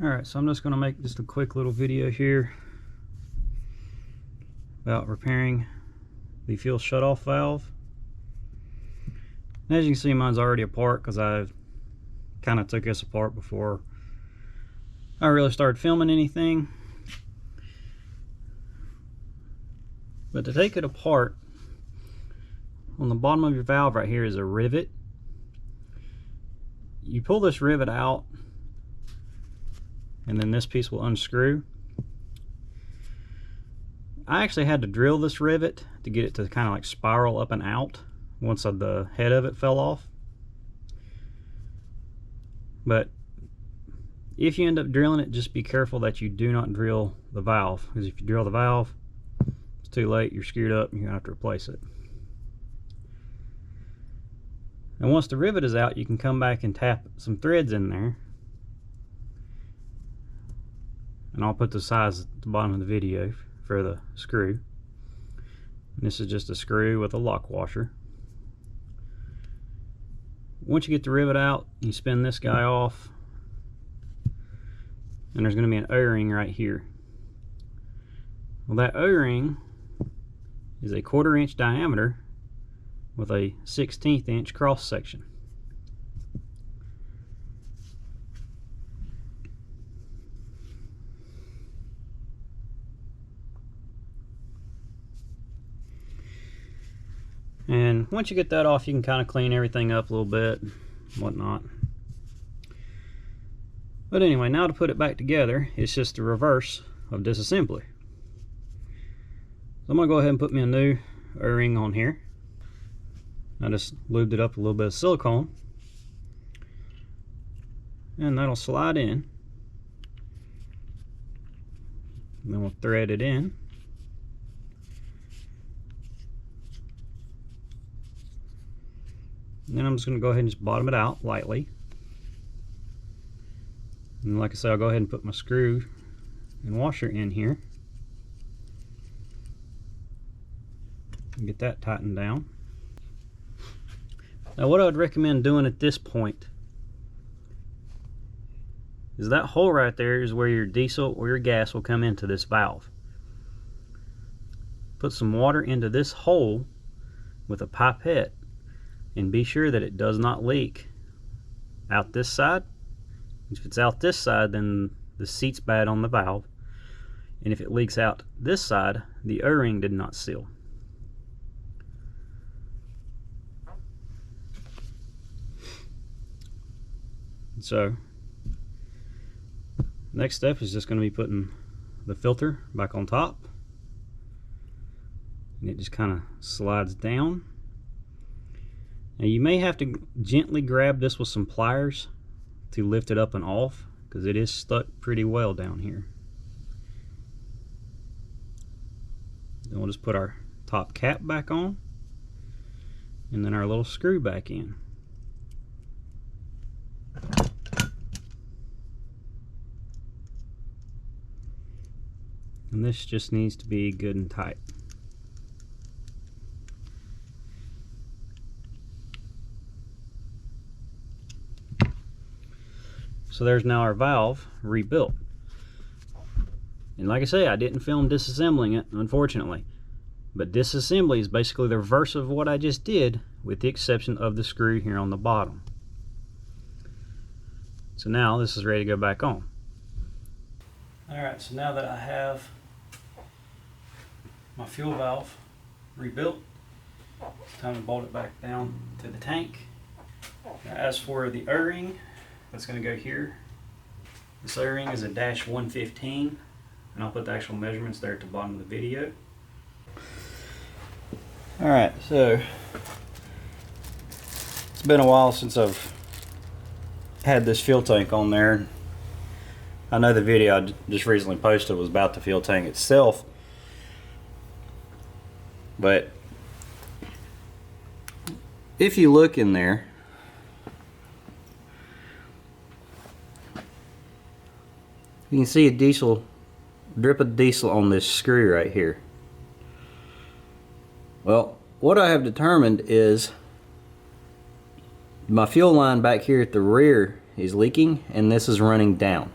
Alright, so I'm just going to make just a quick little video here about repairing the fuel shutoff valve. And as you can see, mine's already apart because I kind of took this apart before I really started filming anything. But to take it apart, on the bottom of your valve right here is a rivet. You pull this rivet out, and then this piece will unscrew. I actually had to drill this rivet to get it to kind of like spiral up and out once the head of it fell off. But if you end up drilling it, just be careful that you do not drill the valve, because if you drill the valve, it's too late, you're screwed up and you're gonna have to replace it. And once the rivet is out, you can come back and tap some threads in there. And I'll put the size at the bottom of the video for the screw. And this is just a screw with a lock washer. Once you get the rivet out, you spin this guy off, and there's going to be an O-ring right here. Well, that O-ring is a 1/4 inch diameter with a 1/16 inch cross section. And once you get that off, you can kind of clean everything up a little bit, whatnot. But anyway, now to put it back together, it's just the reverse of disassembly. So I'm going to go ahead and put me a new O-ring on here. I just lubed it up with a little bit of silicone, and that'll slide in. And then we'll thread it in. And then I'm just going to go ahead and just bottom it out lightly. And like I said, I'll go ahead and put my screw and washer in here and get that tightened down. Now what I would recommend doing at this point is that hole right there is where your diesel or your gas will come into this valve. Put some water into this hole with a pipette and be sure that it does not leak out this side. If it's out this side, then the seat's bad on the valve, and if it leaks out this side, the O-ring did not seal. So next step is just going to be putting the filter back on top, and it just kind of slides down. Now you may have to gently grab this with some pliers to lift it up and off, because it is stuck pretty well down here. Then we'll just put our top cap back on, and then our little screw back in. And this just needs to be good and tight. So there's now our valve rebuilt. And like I say, I didn't film disassembling it, unfortunately. But disassembly is basically the reverse of what I just did, with the exception of the screw here on the bottom. So now this is ready to go back on. Alright, so now that I have my fuel valve rebuilt, it's time to bolt it back down to the tank. Now, as for the O-ring that's going to go here, this O-ring is a -115, and I'll put the actual measurements there at the bottom of the video. Alright, so it's been a while since I've had this fuel tank on there. I know the video I just recently posted was about the fuel tank itself, but if you look in there, you can see a drip of diesel on this screw right here. Well, what I have determined is my fuel line back here at the rear is leaking, and this is running down.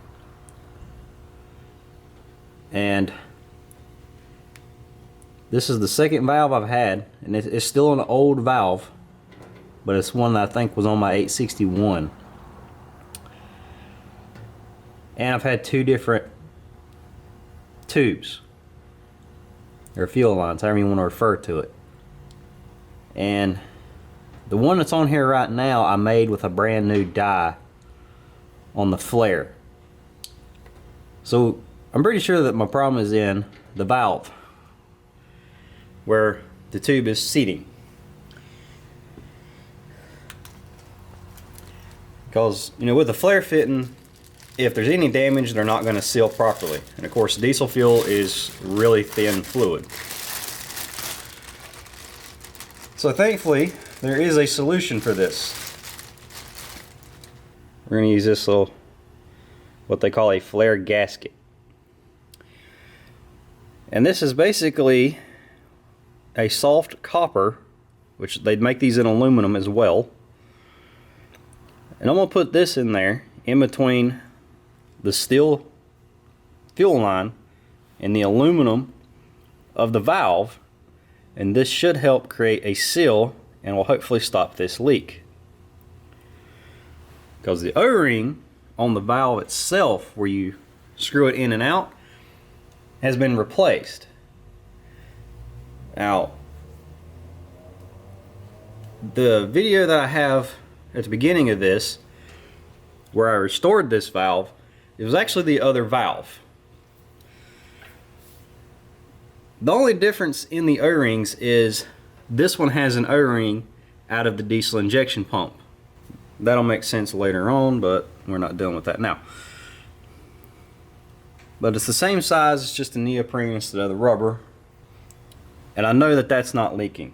And this is the second valve I've had, and it's still an old valve, but it's one that I think was on my 861. And I've had two different tubes, or fuel lines, however you want to refer to it. And the one that's on here right now I made with a brand new die on the flare. So I'm pretty sure that my problem is in the valve where the tube is seating. Because, you know, with the flare fitting, if there's any damage, they're not going to seal properly. And of course, diesel fuel is really thin fluid. So thankfully, there is a solution for this. We're going to use this little, what they call a flare gasket. And this is basically a soft copper, which they'd make these in aluminum as well. And I'm going to put this in there, in between the steel fuel line and the aluminum of the valve, and this should help create a seal and will hopefully stop this leak. Because the O-ring on the valve itself, where you screw it in and out, has been replaced. Now, the video that I have at the beginning of this, where I restored this valve, it was actually the other valve. The only difference in the O-rings is this one has an O-ring out of the diesel injection pump. That'll make sense later on, but we're not dealing with that now. But it's the same size, it's just a neoprene instead of the rubber. And I know that that's not leaking.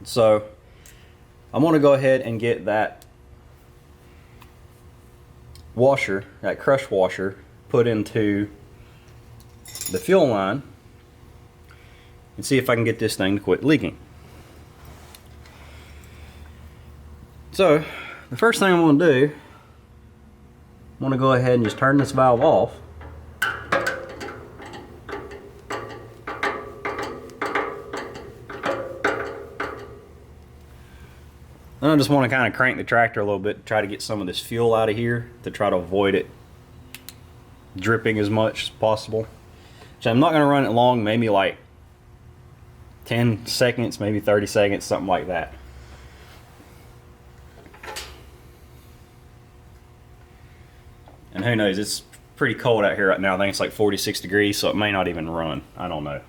So I'm going to go ahead and get that washer, that crush washer, put into the fuel line and see if I can get this thing to quit leaking. So the first thing I'm going to do, I'm going to go ahead and just turn this valve off. And I just want to kind of crank the tractor a little bit to try to get some of this fuel out of here, to try to avoid it dripping as much as possible. So I'm not going to run it long, maybe like 10 seconds, maybe 30 seconds, something like that. And who knows, it's pretty cold out here right now. I think it's like 46 degrees, so it may not even run. I don't know.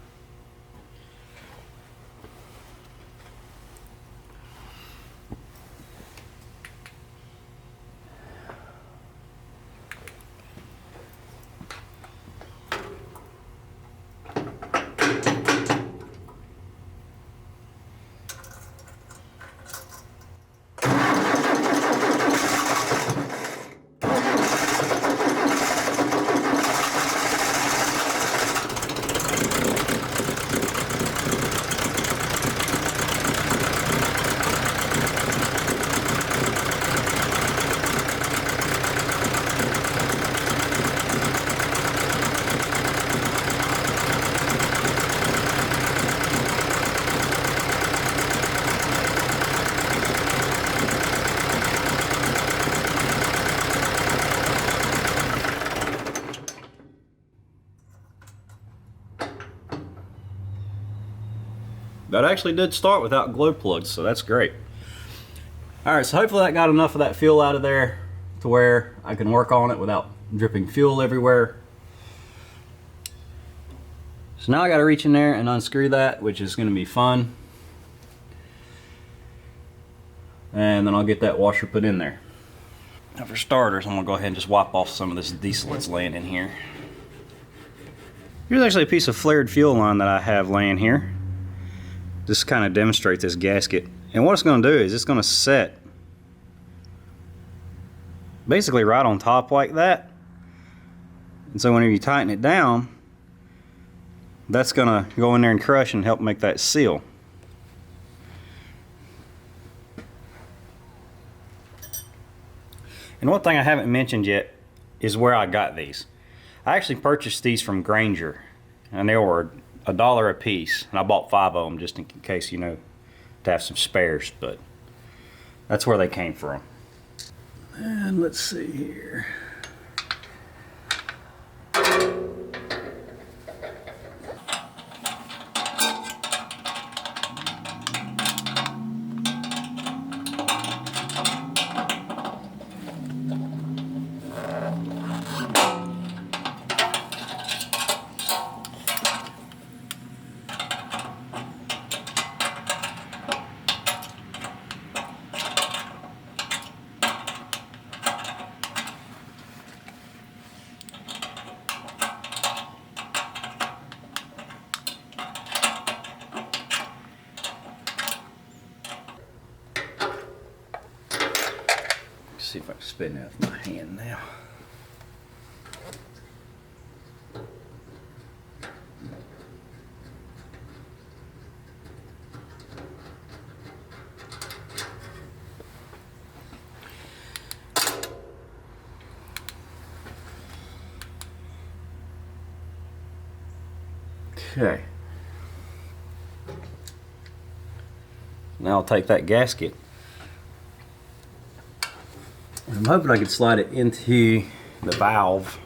That actually did start without glow plugs, so that's great. Alright, so hopefully that got enough of that fuel out of there to where I can work on it without dripping fuel everywhere. So now I got to reach in there and unscrew that, which is going to be fun. And then I'll get that washer put in there. Now for starters, I'm going to go ahead and just wipe off some of this diesel that's laying in here. Here's actually a piece of flared fuel line that I have laying here. Just kind of demonstrate this gasket. And what it's going to do is it's going to set basically right on top like that. And so whenever you tighten it down, that's going to go in there and crush and help make that seal. And one thing I haven't mentioned yet is where I got these. I actually purchased these from Granger, and they were $1 a piece, and I bought 5 of them just in case, you know, to have some spares, but that's where they came from. And let's see here. See if I can spin that with my hand now. Okay. Now I'll take that gasket. I'm hoping I can slide it into the valve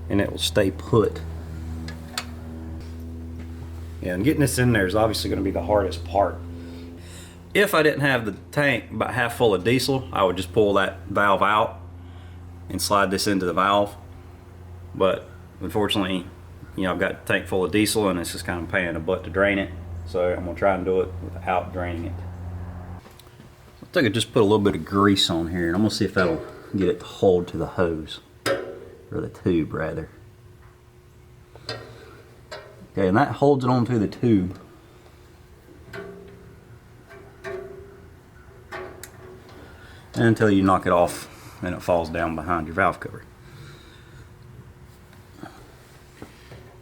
and it will stay put. Yeah, and getting this in there is obviously going to be the hardest part. If I didn't have the tank about half full of diesel, I would just pull that valve out and slide this into the valve. But unfortunately, you know, I've got the tank full of diesel and it's just kind of a pain in the butt to drain it. So I'm going to try and do it without draining it. I think I just put a little bit of grease on here, and I'm going to see if that'll get it to hold to the hose, or the tube rather. Okay, and that holds it onto the tube. And until you knock it off and it falls down behind your valve cover.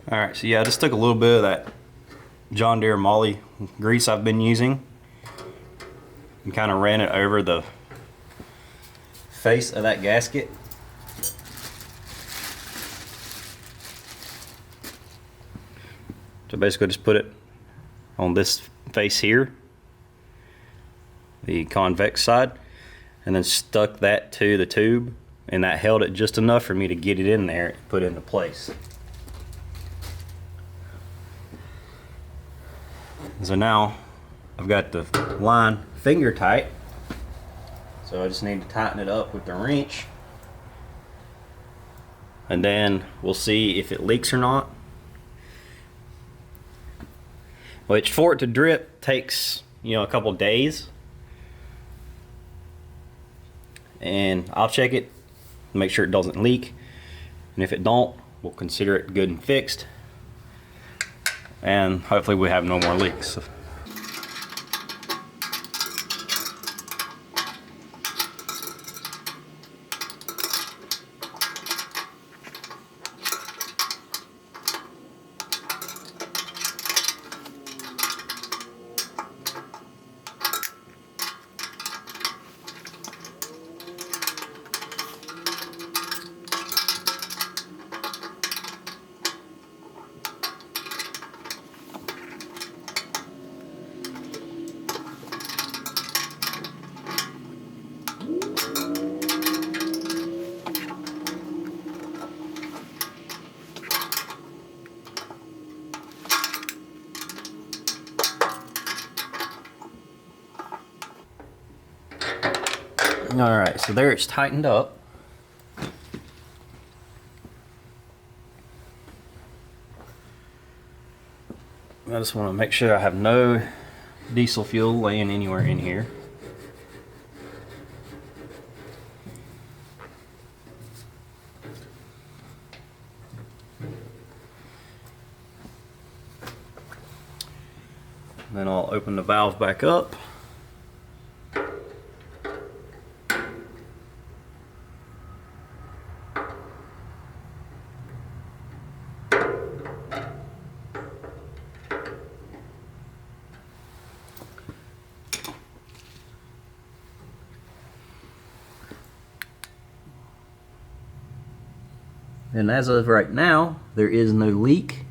Alright, so yeah, I just took a little bit of that John Deere Molly grease I've been using and kind of ran it over the face of that gasket. So basically just put it on this face here, the convex side, and then stuck that to the tube, and that held it just enough for me to get it in there and put it into place. So now I've got the line finger tight, so I just need to tighten it up with the wrench, and then we'll see if it leaks or not. Which, for it to drip, takes, you know, a couple days, and I'll check it, make sure it doesn't leak, and if it don't, we'll consider it good and fixed, and hopefully we have no more leaks. Alright, so there it's tightened up. I just want to make sure I have no diesel fuel laying anywhere in here. Then I'll open the valve back up. And as of right now, there is no leak,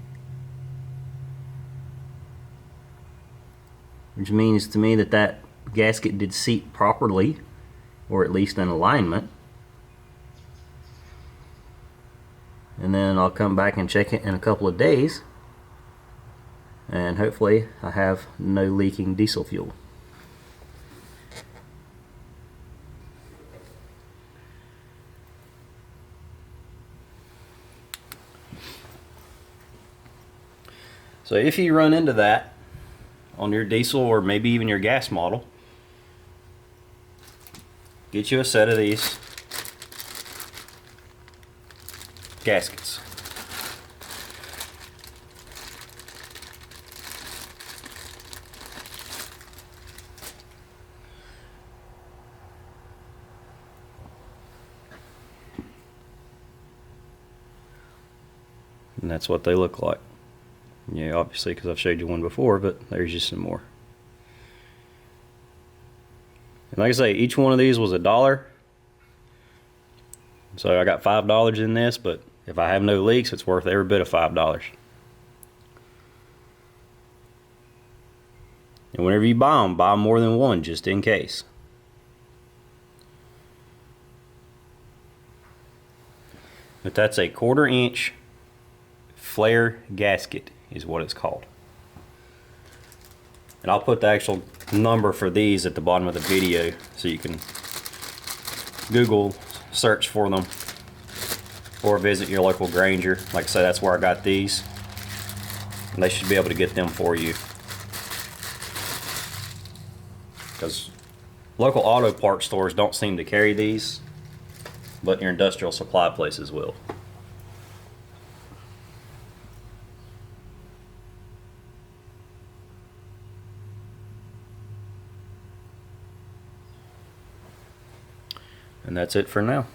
which means to me that that gasket did seat properly, or at least in alignment. And then I'll come back and check it in a couple of days, and hopefully I have no leaking diesel fuel. So if you run into that on your diesel or maybe even your gas model, get you a set of these gaskets. And that's what they look like. Yeah, obviously, because I've showed you one before, but there's just some more. And like I say, each one of these was $1. So I got $5 in this, but if I have no leaks, it's worth every bit of $5. And whenever you buy them more than one just in case. But that's a 1/4 inch flare gasket is what it's called. And I'll put the actual number for these at the bottom of the video so you can Google search for them or visit your local Granger. Like I said, that's where I got these, and they should be able to get them for you, because local auto parts stores don't seem to carry these, but your industrial supply places will. And that's it for now.